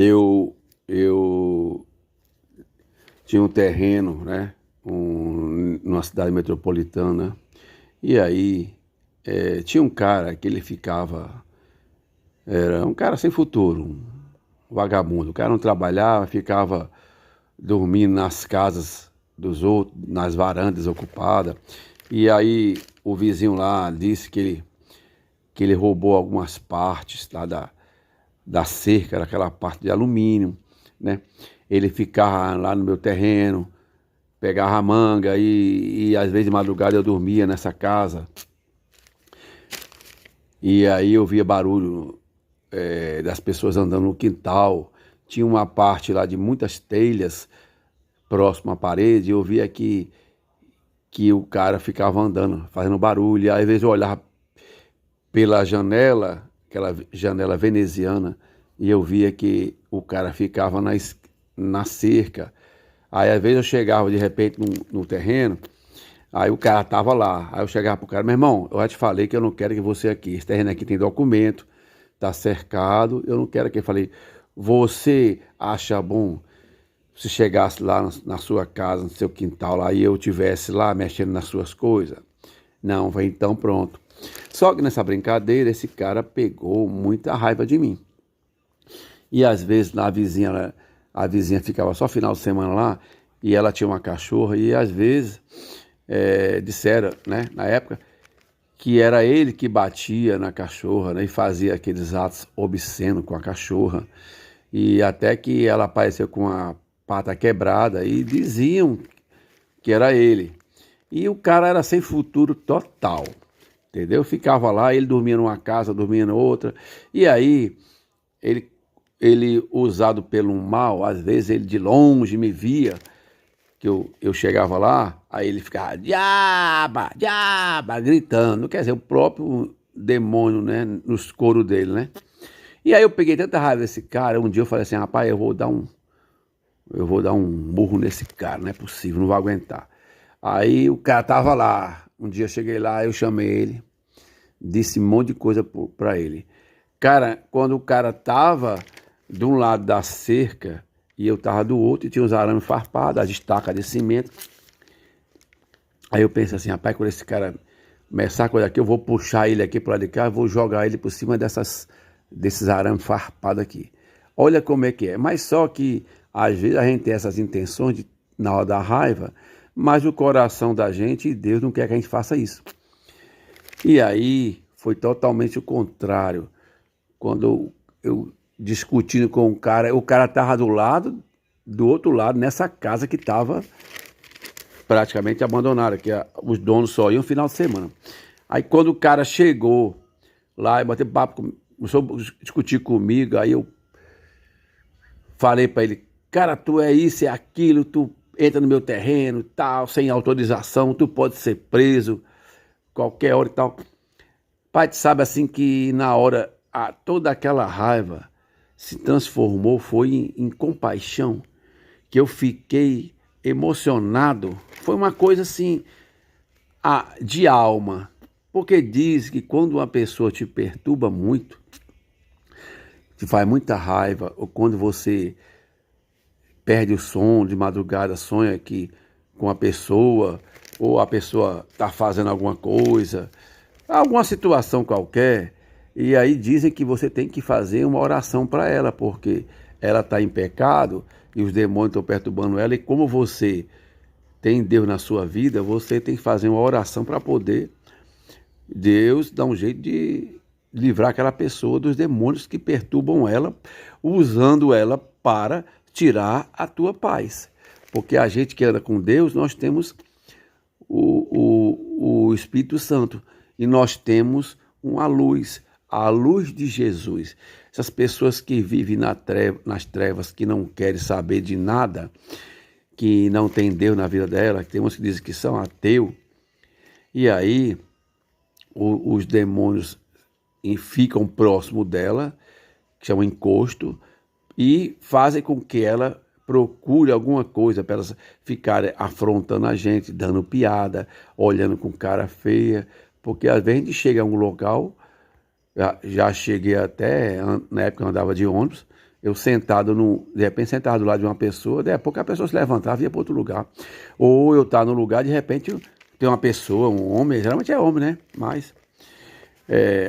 eu tinha um terreno, né, numa cidade metropolitana, e aí tinha um cara que ele ficava, era um cara sem futuro, um vagabundo. O cara não trabalhava, ficava dormindo nas casas dos outros, nas varandas ocupadas. E aí o vizinho lá disse que ele roubou algumas partes lá da cerca, daquela parte de alumínio, né? Ele ficava lá no meu terreno, pegava a manga e às vezes de madrugada eu dormia nessa casa. E aí eu via barulho das pessoas andando no quintal. Tinha uma parte lá de muitas telhas próximo à parede. Eu via que o cara ficava andando, fazendo barulho. E às vezes eu olhava pela janela, aquela janela veneziana, e eu via que o cara ficava na cerca. Aí às vezes eu chegava de repente no terreno, aí o cara tava lá. Aí eu chegava pro cara: meu irmão, eu já te falei que eu não quero que você aqui. Esse terreno aqui tem documento, tá cercado, eu não quero que. Eu falei: você acha bom se chegasse lá na sua casa, no seu quintal lá, e eu tivesse lá mexendo nas suas coisas? Não, vai então pronto. Só que nessa brincadeira, esse cara pegou muita raiva de mim. E às vezes a vizinha ficava só final de semana lá, e ela tinha uma cachorra, e às vezes disseram, né, na época, que era ele que batia na cachorra, né, e fazia aqueles atos obscenos com a cachorra. E até que ela apareceu com a pata quebrada e diziam que era ele. E o cara era sem futuro total, entendeu? Ficava lá, ele dormia numa casa, dormia na outra. E aí, ele, ele usado pelo mal, às vezes ele de longe me via, que eu chegava lá, aí ele ficava: diaba, diaba, gritando. Quer dizer, o próprio demônio, né, nos coros dele, né? E aí eu peguei tanta raiva desse cara, um dia eu falei assim: rapaz, eu vou dar um murro nesse cara, não é possível, não vou aguentar. Aí o cara tava lá, um dia eu cheguei lá, eu chamei ele, disse um monte de coisa pra ele. Cara, quando o cara tava de um lado da cerca e eu tava do outro, e tinha os arames farpados, as estacas de cimento. Aí eu pensei assim: rapaz, quando esse cara começar a coisa aqui, eu vou puxar ele aqui pro lado de cá, eu vou jogar ele por cima desses arames farpados aqui. Olha como é que é. Mas só que às vezes a gente tem essas intenções na hora da raiva, mas o coração da gente, e Deus não quer que a gente faça isso. E aí foi totalmente o contrário. Quando eu discutindo com o cara estava do outro lado, nessa casa que estava praticamente abandonada, que os donos só iam no final de semana. Aí quando o cara chegou lá e bateu papo, começou a discutir comigo, aí eu falei para ele: cara, tu é isso, é aquilo, tu entra no meu terreno, tal, sem autorização, tu pode ser preso qualquer hora e tal. Pai, tu sabe assim que na hora toda aquela raiva se transformou, foi em compaixão, que eu fiquei emocionado. Foi uma coisa assim, de alma. Porque diz que quando uma pessoa te perturba muito, te faz muita raiva, ou quando você perde o sono de madrugada, sonha que com a pessoa, ou a pessoa está fazendo alguma coisa, alguma situação qualquer, e aí dizem que você tem que fazer uma oração para ela, porque ela está em pecado e os demônios estão perturbando ela, e como você tem Deus na sua vida, você tem que fazer uma oração para poder Deus dar um jeito de livrar aquela pessoa dos demônios que perturbam ela, usando ela para tirar a tua paz. Porque a gente que anda com Deus, nós temos o Espírito Santo, e nós temos uma luz, a luz de Jesus. Essas pessoas que vivem nas trevas, que não querem saber de nada, que não tem Deus na vida dela, tem uns que dizem que são ateus, e aí os demônios ficam próximo dela, que chama encosto, e fazem com que ela procure alguma coisa para elas ficarem afrontando a gente, dando piada, olhando com cara feia, porque às vezes a gente chega a um local, já cheguei até, na época eu andava de ônibus, Eu sentado, de repente, sentado do lado de uma pessoa, daí a pouco a pessoa se levantava e ia para outro lugar. Ou eu estar no lugar, de repente, tem uma pessoa, um homem, geralmente é homem, né? Mas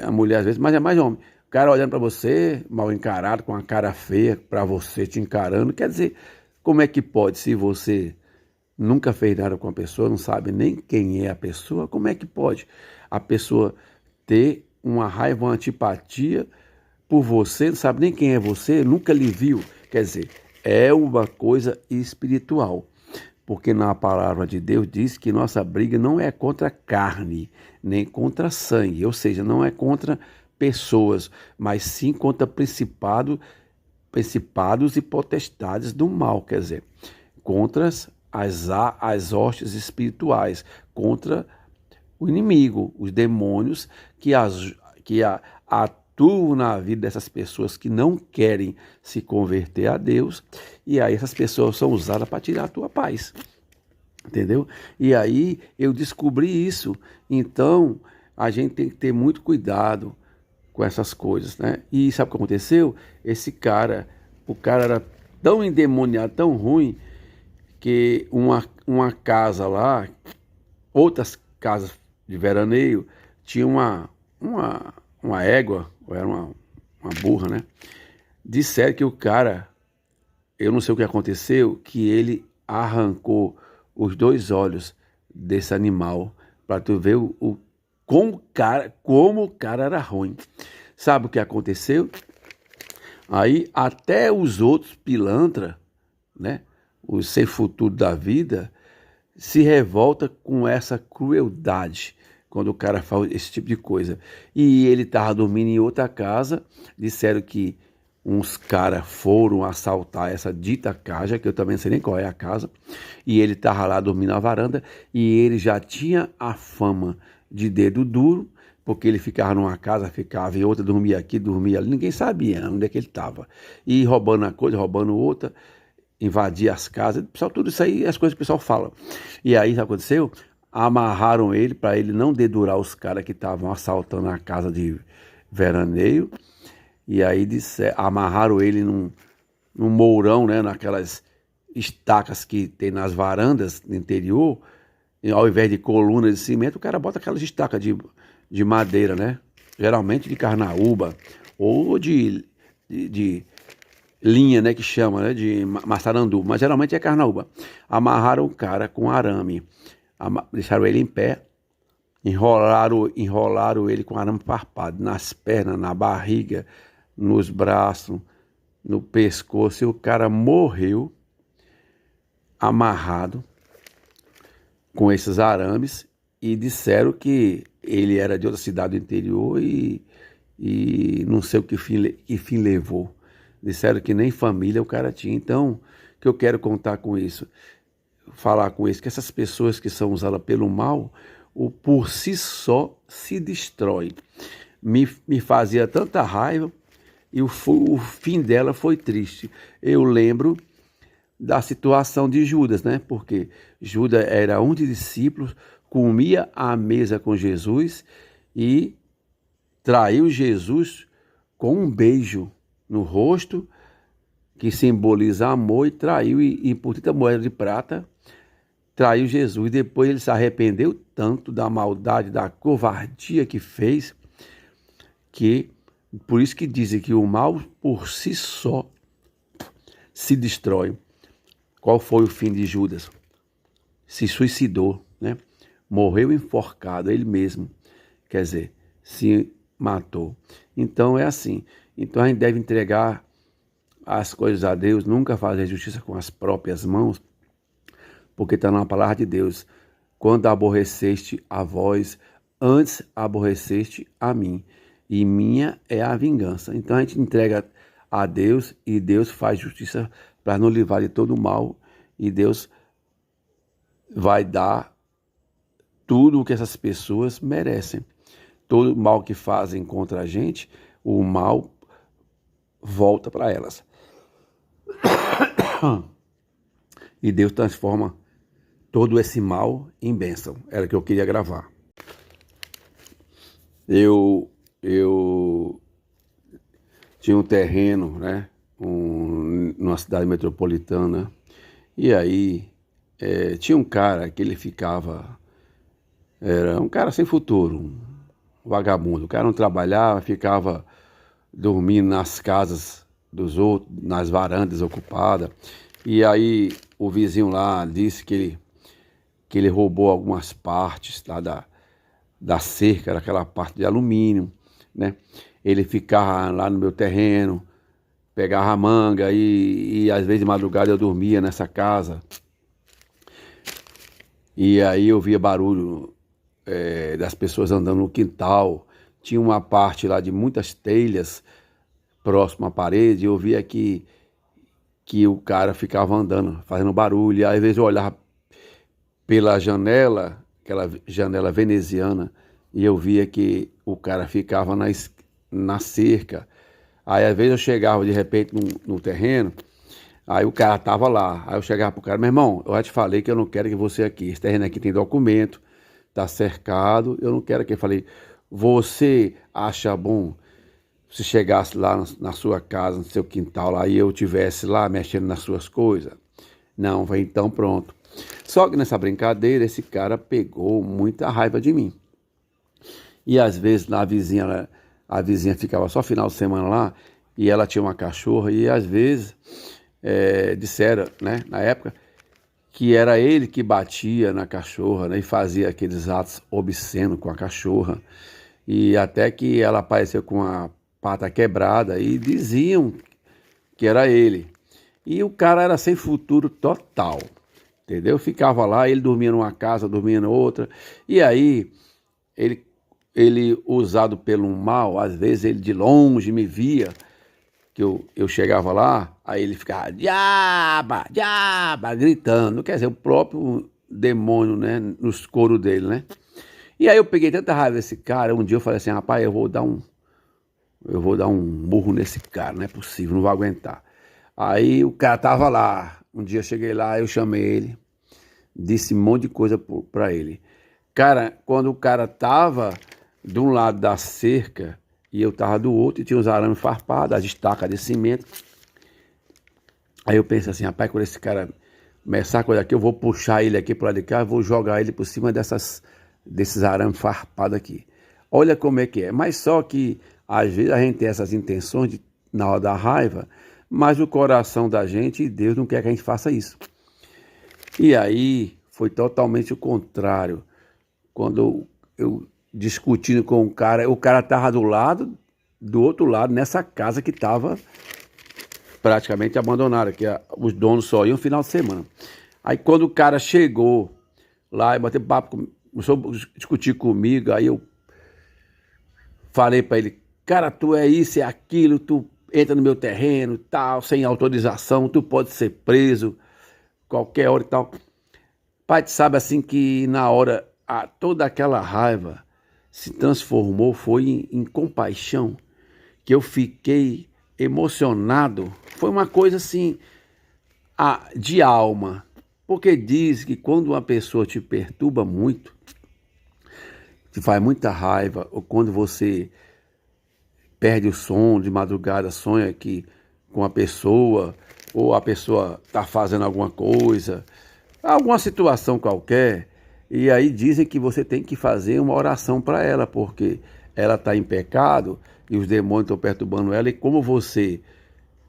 a mulher às vezes, mas é mais homem. O cara olhando para você, mal encarado, com uma cara feia para você, te encarando. Quer dizer, como é que pode, se você nunca fez nada com a pessoa, não sabe nem quem é a pessoa, como é que pode a pessoa ter uma raiva, uma antipatia por você, não sabe nem quem é você, nunca lhe viu? Quer dizer, é uma coisa espiritual. Porque na palavra de Deus diz que nossa briga não é contra a carne, nem contra sangue, ou seja, não é contra pessoas, mas sim contra principados e potestades do mal, quer dizer, contra as hostes espirituais, contra o inimigo, os demônios que atuam na vida dessas pessoas que não querem se converter a Deus, e aí essas pessoas são usadas para tirar a tua paz. Entendeu? E aí eu descobri isso. Então a gente tem que ter muito cuidado com essas coisas, né? E sabe o que aconteceu? O cara era tão endemoniado, tão ruim, que uma casa lá, outras casas de veraneio, tinha uma égua, ou era uma burra, né? Disseram que o cara, eu não sei o que aconteceu, que ele arrancou os dois olhos desse animal, para tu ver como o cara era ruim. Sabe o que aconteceu? Aí até os outros pilantras, né, os sem futuro da vida, se revolta com essa crueldade quando o cara faz esse tipo de coisa. E ele estava dormindo em outra casa, disseram que uns caras foram assaltar essa dita casa, que eu também não sei nem qual é a casa, e ele estava lá dormindo na varanda, e ele já tinha a fama de dedo duro, porque ele ficava numa casa, ficava em outra, dormia aqui, dormia ali, ninguém sabia onde é que ele estava. E roubando uma coisa, roubando outra, invadia as casas, pessoal, tudo isso aí, as coisas que o pessoal fala. E aí, sabe o que aconteceu? Amarraram ele para ele não dedurar os caras que estavam assaltando a casa de veraneio. E aí amarraram ele num mourão, né, naquelas estacas que tem nas varandas do interior. E ao invés de coluna de cimento, o cara bota aquelas estacas de madeira, né? Geralmente de carnaúba ou de linha, né, que chama, né, de maçarandu, mas geralmente é carnaúba. Amarraram o cara com arame, deixaram ele em pé, enrolaram ele com arame farpado nas pernas, na barriga, nos braços, no pescoço, e o cara morreu amarrado com esses arames, e disseram que ele era de outra cidade do interior e não sei que fim levou. Disseram que nem família o cara tinha. Então, o que eu quero contar com isso? Falar com isso, que essas pessoas que são usadas pelo mal, por si só se destrói. Me fazia tanta raiva, e o fim dela foi triste. Eu lembro da situação de Judas, né? Porque Judas era um dos discípulos, comia à mesa com Jesus e traiu Jesus com um beijo no rosto, que simboliza amor, e traiu, e por 30 moedas de prata, traiu Jesus. Depois ele se arrependeu tanto da maldade, da covardia que fez, que por isso que dizem que o mal por si só se destrói. Qual foi o fim de Judas? Se suicidou, né? Morreu enforcado, ele mesmo. Quer dizer, se matou. Então é assim. Então a gente deve entregar as coisas a Deus, nunca fazer justiça com as próprias mãos, porque está na palavra de Deus. Quando aborreceste a vós, antes aborreceste a mim, e minha é a vingança. Então a gente entrega a Deus, e Deus faz justiça para nos livrar de todo o mal, e Deus vai dar tudo o que essas pessoas merecem. Todo o mal que fazem contra a gente, o mal volta para elas. E Deus transforma todo esse mal em bênção. Era o que eu queria gravar. Eu tinha um terreno, né, numa cidade metropolitana. E aí tinha um cara que ele ficava, era um cara sem futuro, um vagabundo. O cara não trabalhava, ficava dormindo nas casas dos outros, nas varandas ocupadas. E aí o vizinho lá disse que ele roubou algumas partes lá da cerca, daquela parte de alumínio, né? Ele ficava lá no meu terreno, pegava a manga e às vezes de madrugada eu dormia nessa casa. E aí eu via barulho das pessoas andando no quintal. Tinha uma parte lá de muitas telhas próximo à parede. Eu via que o cara ficava andando, fazendo barulho. E às vezes eu olhava pela janela, aquela janela veneziana, e eu via que o cara ficava na cerca. Aí às vezes eu chegava de repente no terreno, aí o cara tava lá. Aí eu chegava pro cara: meu irmão, eu já te falei que eu não quero que você aqui. Esse terreno aqui tem documento, tá cercado, eu não quero que. Eu falei: você acha bom se chegasse lá na sua casa, no seu quintal lá, e eu tivesse lá mexendo nas suas coisas? Não, vai então pronto. Só que nessa brincadeira, esse cara pegou muita raiva de mim. E às vezes a vizinha ficava só final de semana lá, e ela tinha uma cachorra, e às vezes disseram, né, na época, que era ele que batia na cachorra, né, e fazia aqueles atos obscenos com a cachorra. E até que ela apareceu com a pata quebrada, e diziam que era ele. E o cara era sem futuro total, entendeu? Ficava lá, ele dormia numa casa, dormia na outra, e aí ele usado pelo mal, às vezes ele de longe me via, que eu chegava lá, aí ele ficava diaba, diaba, gritando, quer dizer, o próprio demônio, né, nos coros dele, né? E aí eu peguei tanta raiva desse cara, um dia eu falei assim: rapaz, eu vou dar um murro nesse cara, não é possível, não vou aguentar. Aí o cara tava lá, um dia eu cheguei lá, eu chamei ele, disse um monte de coisa pra ele. Cara, quando o cara tava de um lado da cerca e eu tava do outro, e tinha os arames farpados, as estacas de cimento. Aí eu pensei assim: rapaz, quando esse cara começar a coisa aqui, eu vou puxar ele aqui pro lado de cá, eu vou jogar ele por cima desses arames farpados aqui. Olha como é que é. Mas só que às vezes a gente tem essas intenções na hora da raiva, mas o coração da gente e Deus não quer que a gente faça isso. E aí foi totalmente o contrário. Quando eu discutindo com o cara estava do outro lado, nessa casa que estava praticamente abandonada, que os donos só iam no final de semana. Aí quando o cara chegou lá e bateu papo, começou a discutir comigo, aí eu falei para ele: cara, tu é isso, é aquilo, tu entra no meu terreno, tal, sem autorização, tu pode ser preso qualquer hora e tal. Pai, tu sabe assim que na hora toda aquela raiva se transformou, foi em compaixão, que eu fiquei emocionado. Foi uma coisa assim de alma, porque diz que quando uma pessoa te perturba muito, te faz muita raiva, ou quando você perde o sono de madrugada, sonha que com a pessoa, ou a pessoa está fazendo alguma coisa, alguma situação qualquer, e aí dizem que você tem que fazer uma oração para ela, porque ela está em pecado e os demônios estão perturbando ela, e como você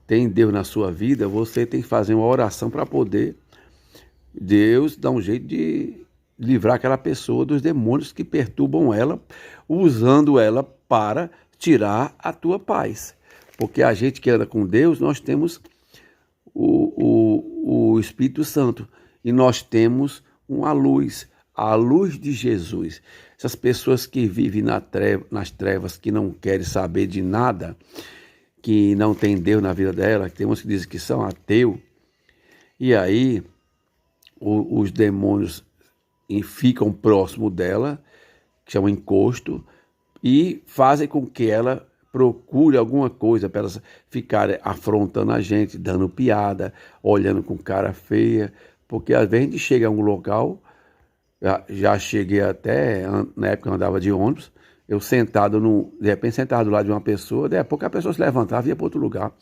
tem Deus na sua vida, você tem que fazer uma oração para poder Deus dar um jeito de livrar aquela pessoa dos demônios que perturbam ela, usando ela para tirar a tua paz. Porque a gente que anda com Deus, nós temos o Espírito Santo, e nós temos uma luz, a luz de Jesus. Essas pessoas que vivem nas trevas, que não querem saber de nada, que não tem Deus na vida dela, tem uns que dizem que são ateus, e aí os demônios ficam próximo dela, que chama encosto, e fazem com que ela procure alguma coisa para elas ficarem afrontando a gente, dando piada, olhando com cara feia, porque às vezes a gente chega a um local, já cheguei até, na época eu andava de ônibus, eu de repente sentado do lado de uma pessoa, daí a pouco a pessoa se levantava e ia para outro lugar.